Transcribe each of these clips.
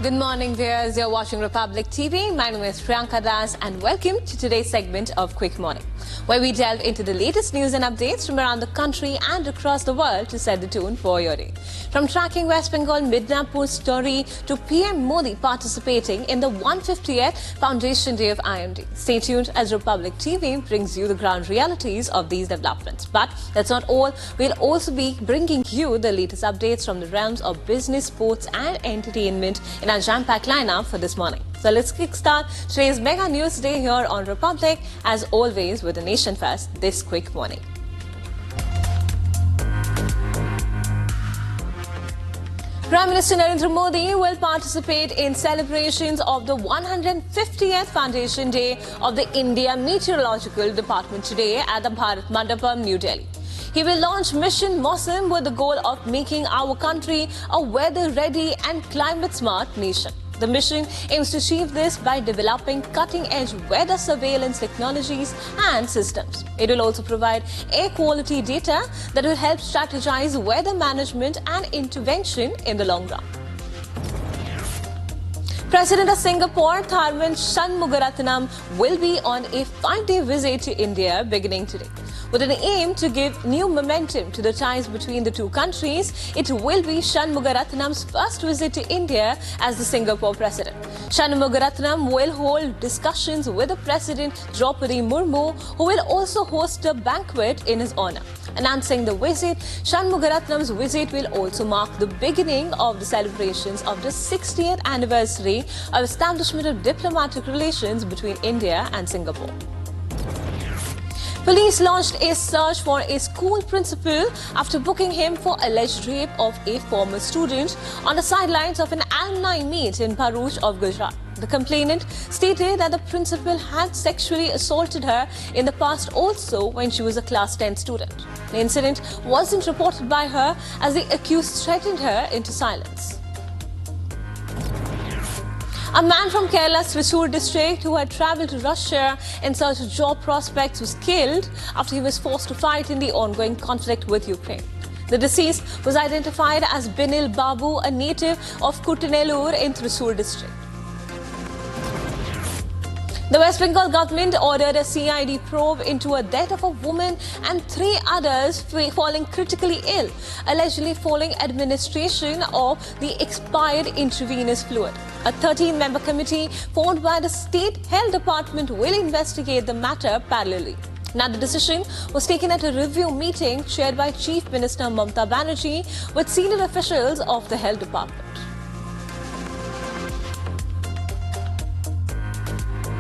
Good morning, viewers. You're watching Republic TV. My name is Priyanka Das and welcome to today's segment of Quick Morning, where we delve into the latest news and updates from around the country and across the world to set the tone for your day. From tracking West Bengal Midnapur story to PM Modi participating in the 150th Foundation Day of IMD. Stay tuned as Republic TV brings you the ground realities of these developments. But that's not all. We'll also be bringing you the latest updates from the realms of business, sports and entertainment in our jam-packed lineup for this morning. So let's kickstart today's mega news day here on Republic, as always with the nation first this quick morning. Prime Minister Narendra Modi will participate in celebrations of the 150th Foundation Day of the India Meteorological Department today at the Bharat Mandapam, New Delhi. He will launch Mission Mosam with the goal of making our country a weather-ready and climate-smart nation. The mission aims to achieve this by developing cutting-edge weather surveillance technologies and systems. It will also provide air quality data that will help strategize weather management and intervention in the long run. President of Singapore Tharman Shanmugaratnam will be on a 5-day visit to India beginning today. With an aim to give new momentum to the ties between the two countries, it will be Shanmugaratnam's first visit to India as the Singapore president. Shanmugaratnam will hold discussions with the President Droupadi Murmu, who will also host a banquet in his honor. Announcing the visit, Shanmugaratnam's visit will also mark the beginning of the celebrations of the 60th anniversary of establishment of diplomatic relations between India and Singapore. Police launched a search for a school principal after booking him for alleged rape of a former student on the sidelines of an alumni meet in Bharuch of Gujarat. The complainant stated that the principal had sexually assaulted her in the past also when she was a class 10 student. The incident wasn't reported by her as the accused threatened her into silence. A man from Kerala's Thrissur district who had travelled to Russia in search of job prospects was killed after he was forced to fight in the ongoing conflict with Ukraine. The deceased was identified as Binil Babu, a native of Kutanelur in Thrissur district. The West Bengal government ordered a CID probe into a death of a woman and 3 others falling critically ill, allegedly following administration of the expired intravenous fluid. A 13-member committee formed by the State Health Department will investigate the matter parallelly. Now, the decision was taken at a review meeting chaired by Chief Minister Mamata Banerjee with senior officials of the Health Department.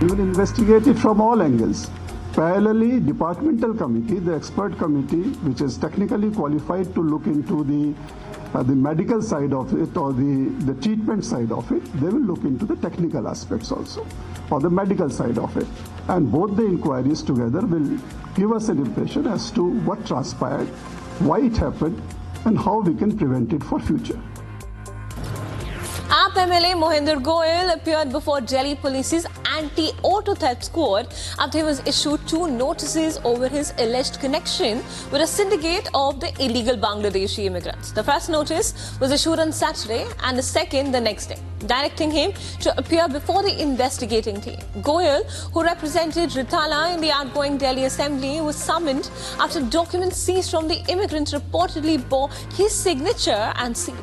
We will investigate it from all angles. Parallelly, departmental committee, the expert committee, which is technically qualified to look into the medical side of it or the treatment side of it, they will look into the technical aspects also, or the medical side of it. And both the inquiries together will give us an impression as to what transpired, why it happened, and how we can prevent it for future. AAP MLA Mohinder Goyal appeared before Delhi Police's anti-auto theft squad after he was issued 2 notices over his alleged connection with a syndicate of the illegal Bangladeshi immigrants. The first notice was issued on Saturday and the second the next day, directing him to appear before the investigating team. Goyal, who represented Ritala in the outgoing Delhi Assembly, was summoned after documents seized from the immigrants reportedly bore his signature and seal.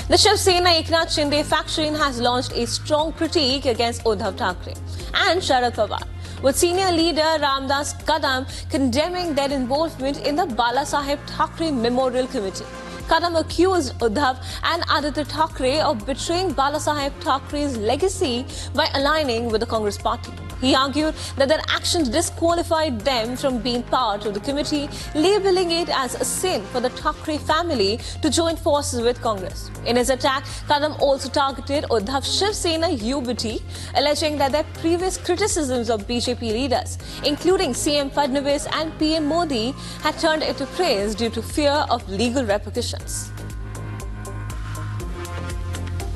The Shiv Sena Eknath Shinde faction has launched a strong critique against Uddhav Thackeray and Sharad Pawar, with senior leader Ramdas Kadam condemning their involvement in the Balasaheb Thackeray Memorial Committee. Kadam accused Uddhav and Aditya Thackeray of betraying Balasaheb Thackeray's legacy by aligning with the Congress party. He argued that their actions disqualified them from being part of the committee, labeling it as a sin for the Thackeray family to join forces with Congress. In his attack, Kadam also targeted Uddhav's Shiv Sena UBT, alleging that their previous criticisms of BJP leaders, including CM Fadnavis and PM Modi, had turned into praise due to fear of legal repercussions.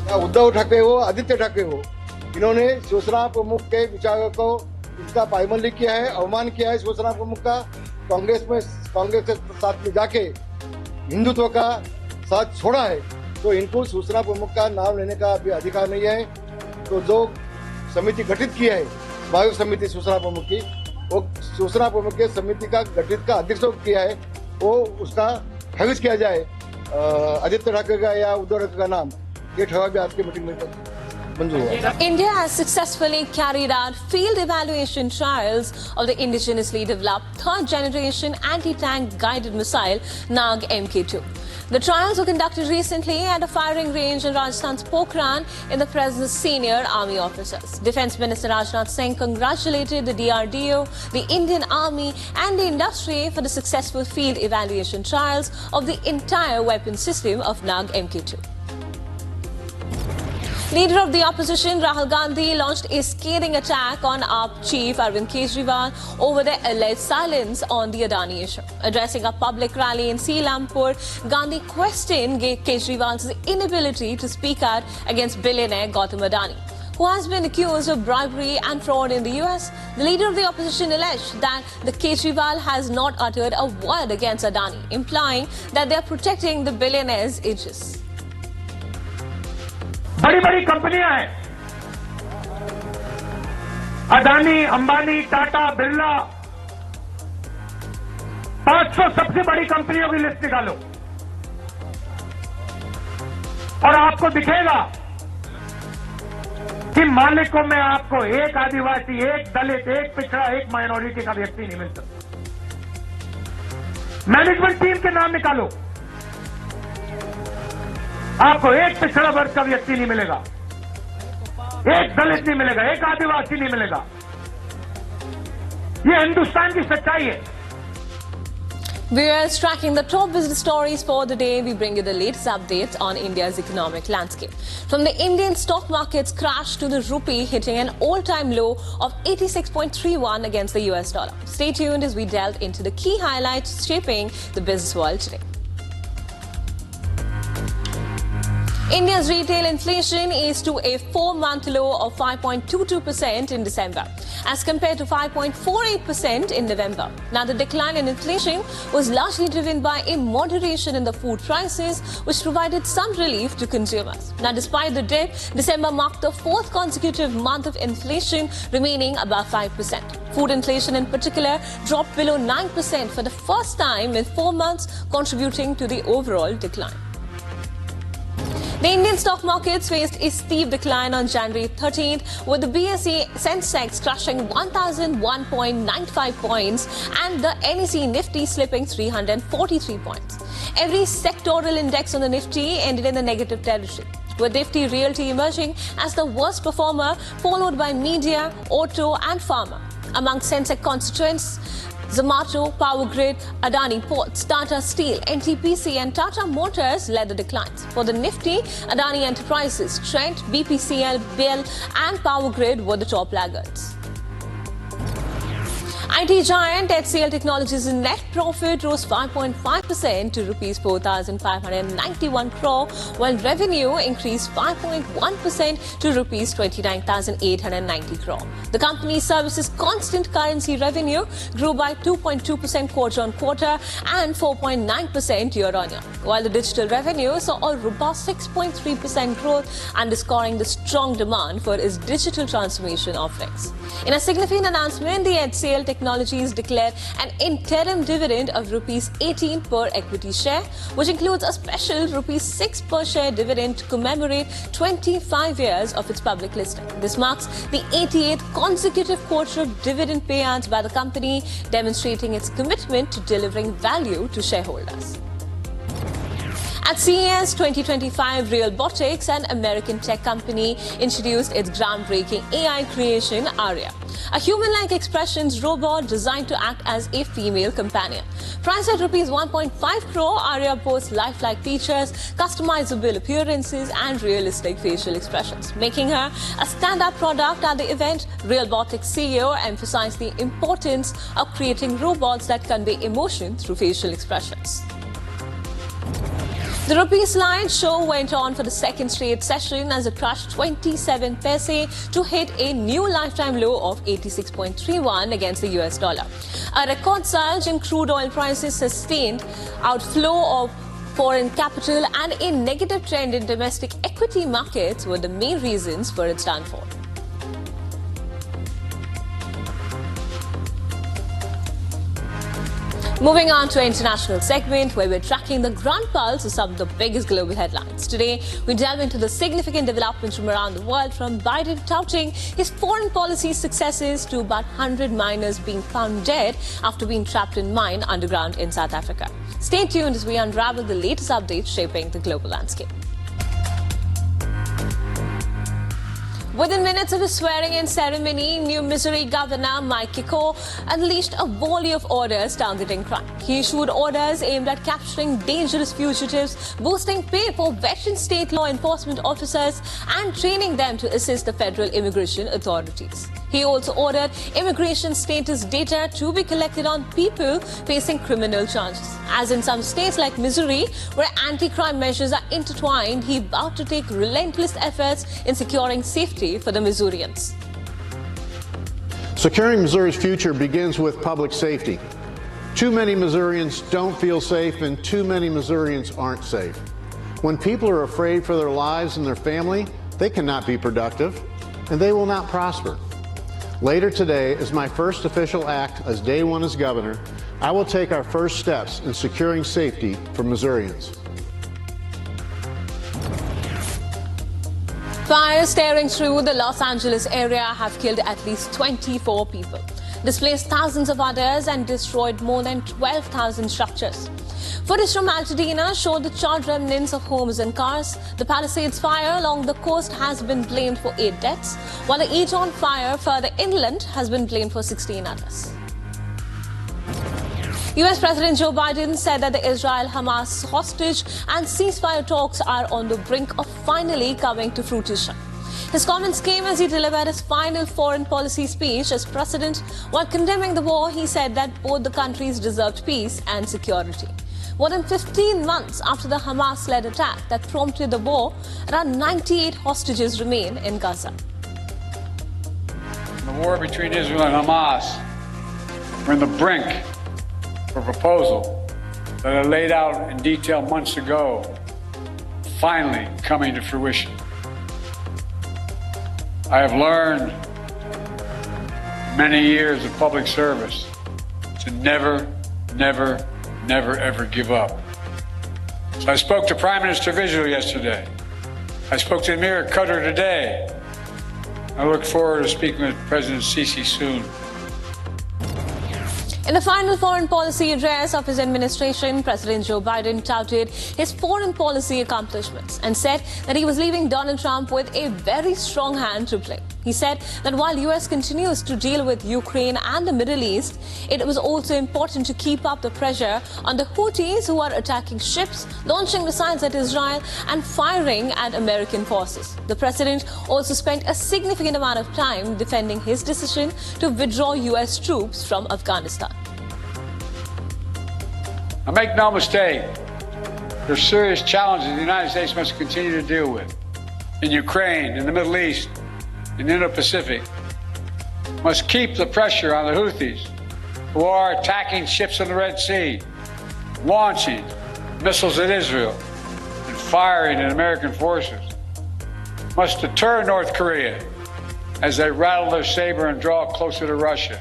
Uddhav Thackeray हो, आदित्य ठाकरे हो, इन्होंने शिवसेना प्रमुख के विचारों को इसका पायमल्ली किया है, अवमान किया है शिवसेना प्रमुख का। कांग्रेस के साथ में जाके हिंदुत्व का साथ छोड़ा है। तो इनको सूचना प्रमुख का नाम लेने का अभी अधिकार नहीं है। तो जो समिति गठित की है, वायु समिति सूचना प्रमुख की, वो सूचना प्रमुख के समिति का गठित का अध्यक्ष किया है, वो उसका खारिज किया जाए। आदित्य ठाकरे का या उद्धव ठाकरे का नाम ये ठहरा भी आज की मीटिंग में मंजूर हुआ। India has successfully carried out field evaluation trials of the indigenously developed third-generation anti-tank guided missile Nag Mk2. The trials were conducted recently at a firing range in Rajasthan's Pokhran in the presence of senior army officers. Defence Minister Rajnath Singh congratulated the DRDO, the Indian Army and the industry for the successful field evaluation trials of the entire weapon system of Nag Mk2. Leader of the opposition Rahul Gandhi launched a scathing attack on AAP chief Arvind Kejriwal over their alleged silence on the Adani issue. Addressing a public rally in Singapore, Gandhi questioned Kejriwal's inability to speak out against billionaire Gautam Adani, who has been accused of bribery and fraud in the US. The leader of the opposition alleged that the Kejriwal has not uttered a word against Adani, implying that they are protecting the billionaire's aegis. बड़ी बड़ी कंपनियां हैं, अदानी, अंबानी, टाटा, बिरला, 500 सबसे बड़ी कंपनियों की list निकालो और आपको दिखेगा कि मालिकों में आपको एक आदिवासी, एक दलित, एक पिछड़ा, एक माइनॉरिटी का व्यक्ति नहीं मिल सकता। मैनेजमेंट टीम के नाम निकालो, आपको एक पिछड़ा वर्ग का व्यक्ति नहीं मिलेगा, एक दलित नहीं मिलेगा, एक आदिवासी नहीं मिलेगा। ये हिंदुस्तान की सच्चाई है। Viewers, tracking the top business stories for the day, we bring you the latest updates on India's economic landscape. From the Indian stock market's crash to the rupee hitting an all-time low of 86.31 against the US dollar. Stay tuned as we delve into the key highlights shaping the business world today. India's retail inflation is to a 4-month low of 5.22% in December, as compared to 5.48% in November. Now, the decline in inflation was largely driven by a moderation in the food prices, which provided some relief to consumers. Now, despite the dip, December marked the 4th consecutive month of inflation remaining above 5%. Food inflation in particular dropped below 9% for the first time in 4 months, contributing to the overall decline. The Indian stock markets faced a steep decline on January 13th, with the BSE Sensex crushing 1,001.95 points and the NSE Nifty slipping 343 points. Every sectoral index on the Nifty ended in the negative territory, with Nifty Realty emerging as the worst performer, followed by media, auto and pharma. Among Sensex constituents, Zomato, Power Grid, Adani Ports, Tata Steel, NTPC and Tata Motors led the declines. For the Nifty, Adani Enterprises, Trent, BPCL, BEL and Power Grid were the top laggards. IT giant HCL Technologies' net profit rose 5.5% to Rs 4,591 crore, while revenue increased 5.1% to Rs 29,890 crore. The company's services constant currency revenue grew by 2.2% quarter-on-quarter and 4.9% year-on-year, while the digital revenue saw a robust 6.3% growth, underscoring the strong demand for its digital transformation offerings. In a significant announcement, the HCL Technologies declared an interim dividend of Rs 18 per equity share, which includes a special Rs 6 per share dividend to commemorate 25 years of its public listing. This marks the 88th consecutive quarter of dividend payouts by the company, demonstrating its commitment to delivering value to shareholders. At CES 2025, Realbotics, an American tech company, introduced its groundbreaking AI creation, Aria, a human-like expressions robot designed to act as a female companion. Priced at Rs 1.5 crore, Aria boasts lifelike features, customizable appearances and realistic facial expressions, making her a standout product at the event. Realbotics CEO emphasized the importance of creating robots that convey emotion through facial expressions. The rupee slide show went on for the second straight session as it crushed 27 paise to hit a new lifetime low of 86.31 against the US dollar. A record surge in crude oil prices sustained outflow of foreign capital and a negative trend in domestic equity markets were the main reasons for its downfall. Moving on to an international segment where we're tracking the ground pulse of some of the biggest global headlines. Today, we delve into the significant developments from around the world, from Biden touting his foreign policy successes to about 100 miners being found dead after being trapped in mine underground in South Africa. Stay tuned as we unravel the latest updates shaping the global landscape. Within minutes of his swearing-in ceremony, new Missouri Governor Mike Kiko unleashed a volley of orders targeting crime. He issued orders aimed at capturing dangerous fugitives, boosting pay for veteran state law enforcement officers, and training them to assist the federal immigration authorities. He also ordered immigration status data to be collected on people facing criminal charges. As in some states like Missouri, where anti-crime measures are intertwined, he vowed to take relentless efforts in securing safety for the Missourians. Securing Missouri's future begins with public safety. Too many Missourians don't feel safe, and too many Missourians aren't safe. When people are afraid for their lives and their family, they cannot be productive, and they will not prosper. Later today, as my first official act as day one as governor, I will take our first steps in securing safety for Missourians. Fires tearing through the Los Angeles area have killed at least 24 people, displaced thousands of others, and destroyed more than 12,000 structures. Footage from Altadena showed the charred remnants of homes and cars. The Palisades fire along the coast has been blamed for 8 deaths, while the Eton fire further inland has been blamed for 16 others. US President Joe Biden said that the Israel-Hamas hostage and ceasefire talks are on the brink of finally coming to fruition. His comments came as he delivered his final foreign policy speech as president. While condemning the war, he said that both the countries deserved peace and security. More than 15 months after the Hamas-led attack that prompted the war, around 98 hostages remain in Gaza. The war between Israel and Hamas, we're on the brink of a proposal that I laid out in detail months ago, finally coming to fruition. I have learned many years of public service to never, ever give up. So I spoke to Prime Minister Vizsla yesterday. I spoke to Emir Qatar today. I look forward to speaking with President Sisi soon. In the final foreign policy address of his administration, President Joe Biden touted his foreign policy accomplishments and said that he was leaving Donald Trump with a very strong hand to play. He said that while US continues to deal with Ukraine and the Middle East, it was also important to keep up the pressure on the Houthis, who are attacking ships, launching missiles at Israel, and firing at American forces. The president also spent a significant amount of time defending his decision to withdraw US troops from Afghanistan. Now, make no mistake, there are serious challenges the United States must continue to deal with. In Ukraine, in the Middle East, in the Indo-Pacific, must keep the pressure on the Houthis, who are attacking ships in the Red Sea, launching missiles at Israel, and firing at American forces. Must deter North Korea as they rattle their saber and draw closer to Russia.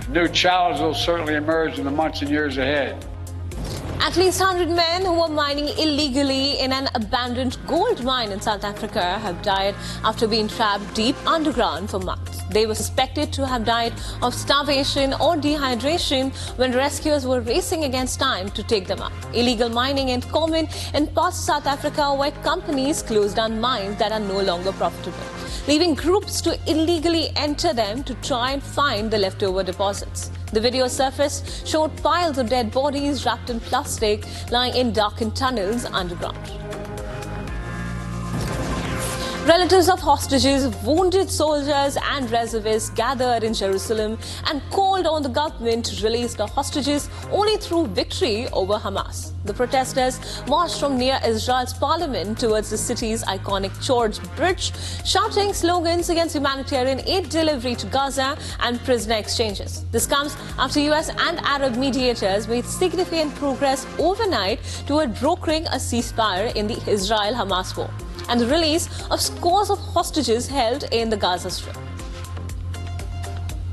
New challenges will certainly emerge in the months and years ahead. At least 100 men who were mining illegally in an abandoned gold mine in South Africa have died after being trapped deep underground for months. They were suspected to have died of starvation or dehydration when rescuers were racing against time to take them up. Illegal mining is common in parts of South Africa where companies close down mines that are no longer profitable, leaving groups to illegally enter them to try and find the leftover deposits. The video surfaced showed piles of dead bodies wrapped in plastic lying in darkened tunnels underground. Relatives of hostages, wounded soldiers and reservists gathered in Jerusalem and called on the government to release the hostages only through victory over Hamas. The protesters marched from near Israel's parliament towards the city's iconic George Bridge, shouting slogans against humanitarian aid delivery to Gaza and prisoner exchanges. This comes after US and Arab mediators made significant progress overnight toward brokering a ceasefire in the Israel-Hamas war and the release of scores of hostages held in the Gaza Strip.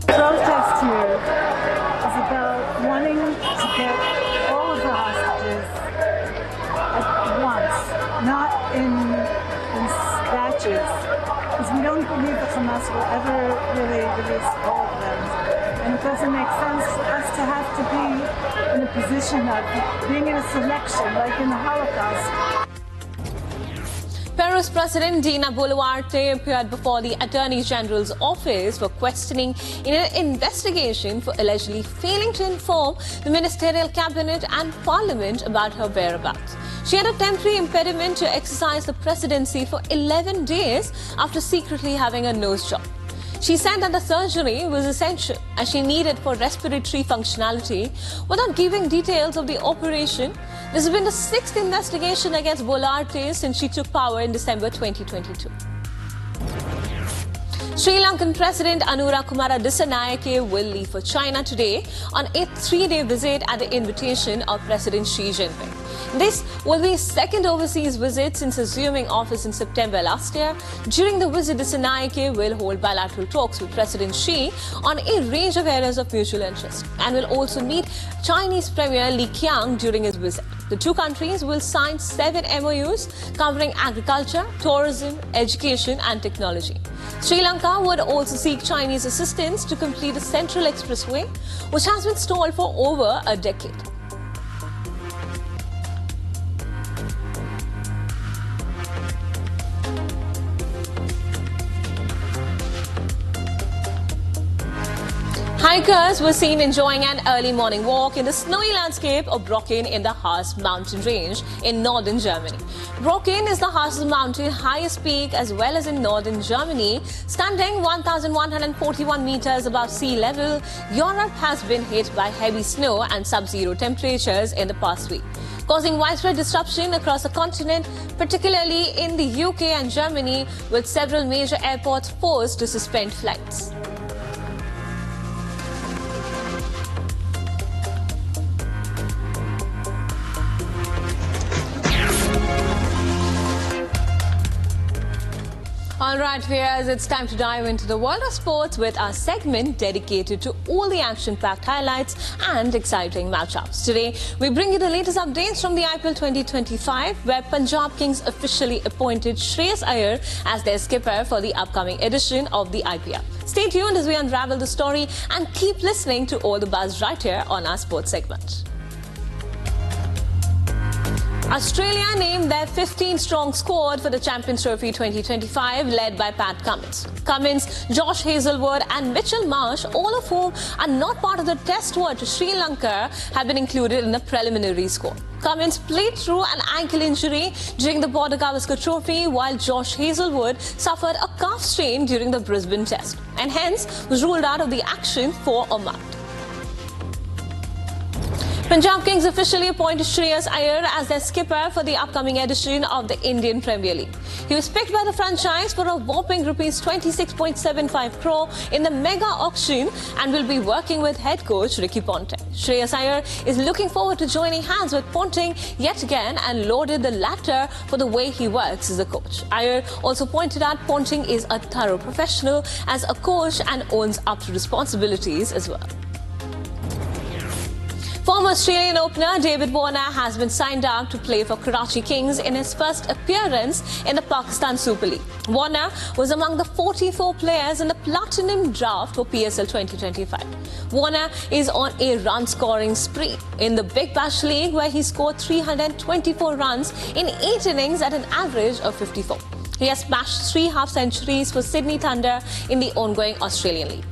The protest here is about wanting to get all of the hostages at once, not in batches, because we don't believe that Hamas will ever really release all of them. And it doesn't make sense for us to have to be in a position of being in a selection, like in the Holocaust. Peru's President Dina Boluarte appeared before the Attorney General's office for questioning in an investigation for allegedly failing to inform the ministerial cabinet and parliament about her whereabouts. She had a temporary impediment to exercise the presidency for 11 days after secretly having a nose job. She said that the surgery was essential as she needed for respiratory functionality without giving details of the operation. This has been the 6th investigation against Boluarte since she took power in December 2022. Sri Lankan President Anura Kumara Dissanayake will leave for China today on a 3-day visit at the invitation of President Xi Jinping. This will be his second overseas visit since assuming office in September last year. During the visit, Dissanayake will hold bilateral talks with President Xi on a range of areas of mutual interest and will also meet Chinese Premier Li Qiang during his visit. The two countries will sign 7 MOUs covering agriculture, tourism, education and technology. Sri Lanka would also seek Chinese assistance to complete the Central Expressway, which has been stalled for over a decade. Hikers were seen enjoying an early morning walk in the snowy landscape of Brocken in the Harz mountain range in northern Germany. Brocken is the Harz mountain highest peak as well as in northern Germany, standing 1,141 meters above sea level. Europe has been hit by heavy snow and sub-zero temperatures in the past week, causing widespread disruption across the continent, particularly in the UK and Germany, with several major airports forced to suspend flights. All right, viewers, it's time to dive into the world of sports with our segment dedicated to all the action-packed highlights and exciting matchups. Today, we bring you the latest updates from the IPL 2025, where Punjab Kings officially appointed Shreyas Iyer as their skipper for the upcoming edition of the IPL. Stay tuned as we unravel the story and keep listening to all the buzz right here on our sports segment. Australia named their 15-strong squad for the Champions Trophy 2025, led by Pat Cummins. Cummins, Josh Hazlewood and Mitchell Marsh, all of whom are not part of the test squad to Sri Lanka, have been included in the preliminary squad. Cummins played through an ankle injury during the Border Gavaskar Trophy, while Josh Hazlewood suffered a calf strain during the Brisbane Test and hence was ruled out of the action for a month. Punjab Kings officially appointed Shreyas Iyer as their skipper for the upcoming edition of the Indian Premier League. He was picked by the franchise for a whopping rupees 26.75 crore in the mega auction and will be working with head coach Ricky Ponting. Shreyas Iyer is looking forward to joining hands with Ponting yet again and lauded the latter for the way he works as a coach. Iyer also pointed out Ponting is a thorough professional as a coach and owns up to responsibilities as well. Former Australian opener David Warner has been signed up to play for Karachi Kings in his first appearance in the Pakistan Super League. Warner was among the 44 players in the Platinum Draft for PSL 2025. Warner is on a run-scoring spree in the Big Bash League, where he scored 324 runs in 8 innings at an average of 54. He has smashed 3 half-centuries for Sydney Thunder in the ongoing Australian League.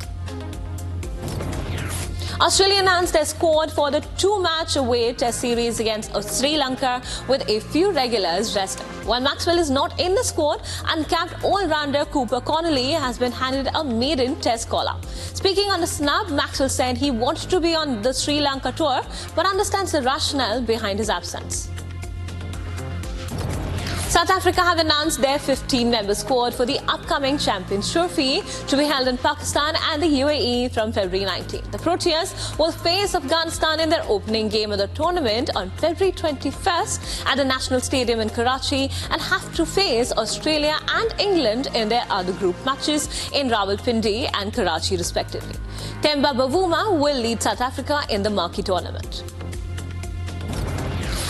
Australia announced their squad for the two-match away test series against Sri Lanka with a few regulars resting. While Maxwell is not in the squad, uncapped all-rounder Cooper Connolly has been handed a maiden test call-up. Speaking on the snub, Maxwell said he wanted to be on the Sri Lanka tour but understands the rationale behind his absence. South Africa have announced their 15-member squad for the upcoming Champions Trophy to be held in Pakistan and the UAE from February 19. The Proteas will face Afghanistan in their opening game of the tournament on February 21st at the National Stadium in Karachi and have to face Australia and England in their other group matches in Rawalpindi and Karachi respectively. Themba Bavuma will lead South Africa in the marquee tournament.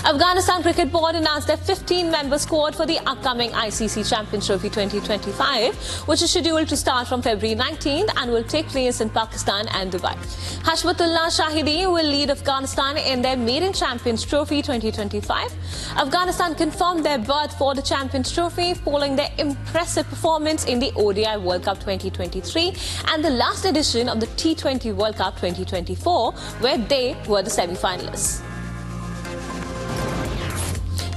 Afghanistan Cricket Board announced their 15-member squad for the upcoming ICC Champions Trophy 2025, which is scheduled to start from February 19th and will take place in Pakistan and Dubai. Hashmatullah Shahidi will lead Afghanistan in their maiden Champions Trophy 2025. Afghanistan confirmed their berth for the Champions Trophy following their impressive performance in the ODI World Cup 2023 and the last edition of the T20 World Cup 2024, where they were the semi-finalists.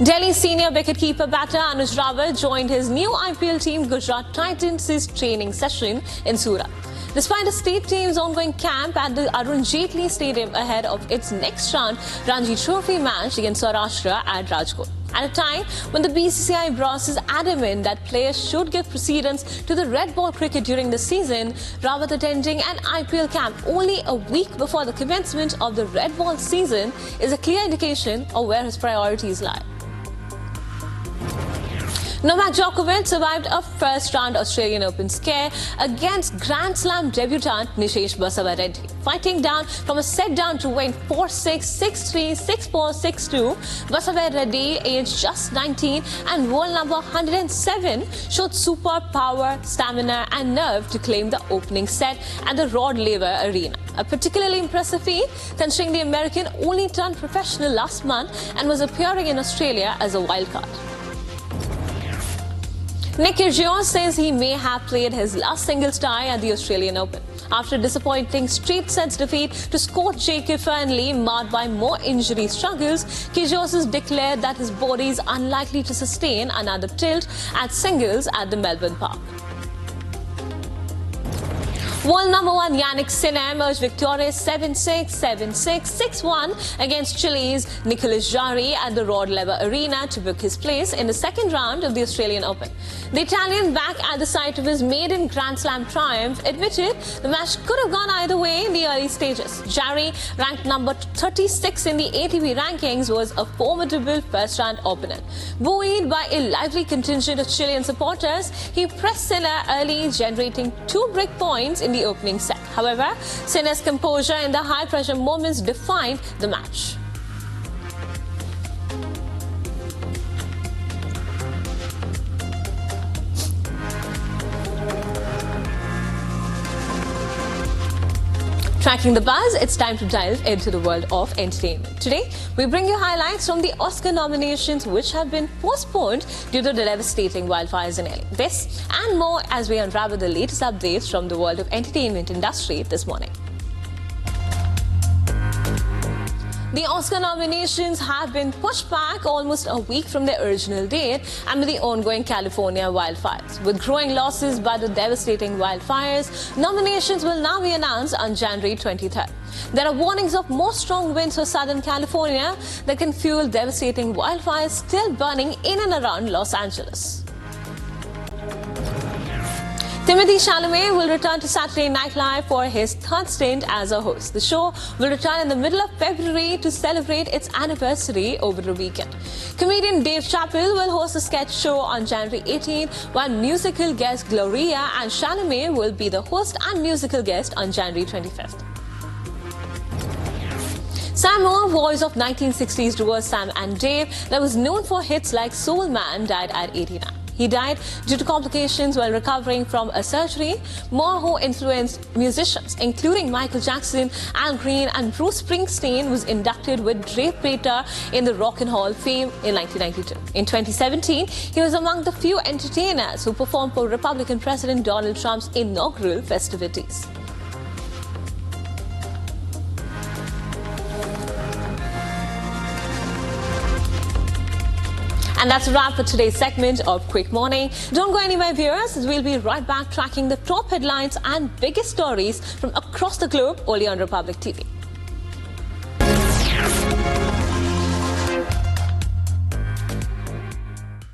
Delhi senior wicketkeeper batter Anuj Rawat joined his new IPL team Gujarat Titans' training session in Surat. Despite the state team's ongoing camp at the Arun Jaitley Stadium ahead of its next round Ranji Trophy match against Maharashtra at Rajkot. At a time when the BCCI brass is adamant that players should give precedence to the red ball cricket during the season, Rawat attending an IPL camp only a week before the commencement of the red ball season is a clear indication of where his priorities lie. Novak Djokovic survived a first-round Australian Open scare against Grand Slam debutant Nishesh Basawa-Reddy. Fighting down from a set-down to win 4-6, 6-3, 6-4, 6-2, Basawa-Reddy, aged just 19 and world number 107, showed super power, stamina and nerve to claim the opening set at the Rod Laver Arena. A particularly impressive feat, considering the American only turned professional last month and was appearing in Australia as a wildcard. Nick Kyrgios says he may have played his last singles tie at the Australian Open. After a disappointing straight sets defeat to Scott Jackie Fernley marred by more injury struggles, Kyrgios has declared that his body is unlikely to sustain another tilt at singles at the Melbourne Park. World number one Yannick Sinner emerged victorious 7-6, 7-6, 6-1 against Chile's Nicolas Jarry at the Rod Laver Arena to book his place in the second round of the Australian Open. The Italian, back at the site of his maiden Grand Slam triumph, admitted the match could have gone either way in the early stages. Jarry, ranked number 36 in the ATP rankings, was a formidable first-round opponent. Buoyed by a lively contingent of Chilean supporters, he pressed Sinner early, generating 2 break points in the opening set. However, Sinner's composure in the high-pressure moments defined the match. Tracking the buzz, it's time to dive into the world of entertainment. Today, we bring you highlights from the Oscar nominations which have been postponed due to the devastating wildfires in LA. This and more as we unravel the latest updates from the world of entertainment industry this morning. The Oscar nominations have been pushed back almost a week from their original date amid the ongoing California wildfires. With growing losses by the devastating wildfires, nominations will now be announced on January 23rd. There are warnings of more strong winds for Southern California that can fuel devastating wildfires still burning in and around Los Angeles. Timothée Chalamet will return to Saturday Night Live for his third stint as a host. The show will return in the middle of February to celebrate its anniversary over the weekend. Comedian Dave Chappelle will host a sketch show on January 18th, while musical guest Gloria and Chalamet will be the host and musical guest on January 25th. Sam Moore, voice of 1960s duo Sam and Dave, that was known for hits like Soul Man, died at 89. He died due to complications while recovering from a surgery. Moore, who influenced musicians including Michael Jackson, Al Green and Bruce Springsteen, was inducted with Dre Prater in the Rock and Hall of Fame in 1992. In 2017, he was among the few entertainers who performed for Republican President Donald Trump's inaugural festivities. And that's a wrap for today's segment of Quick Morning. Don't go anywhere, viewers, as we'll be right back tracking the top headlines and biggest stories from across the globe only on Republic TV.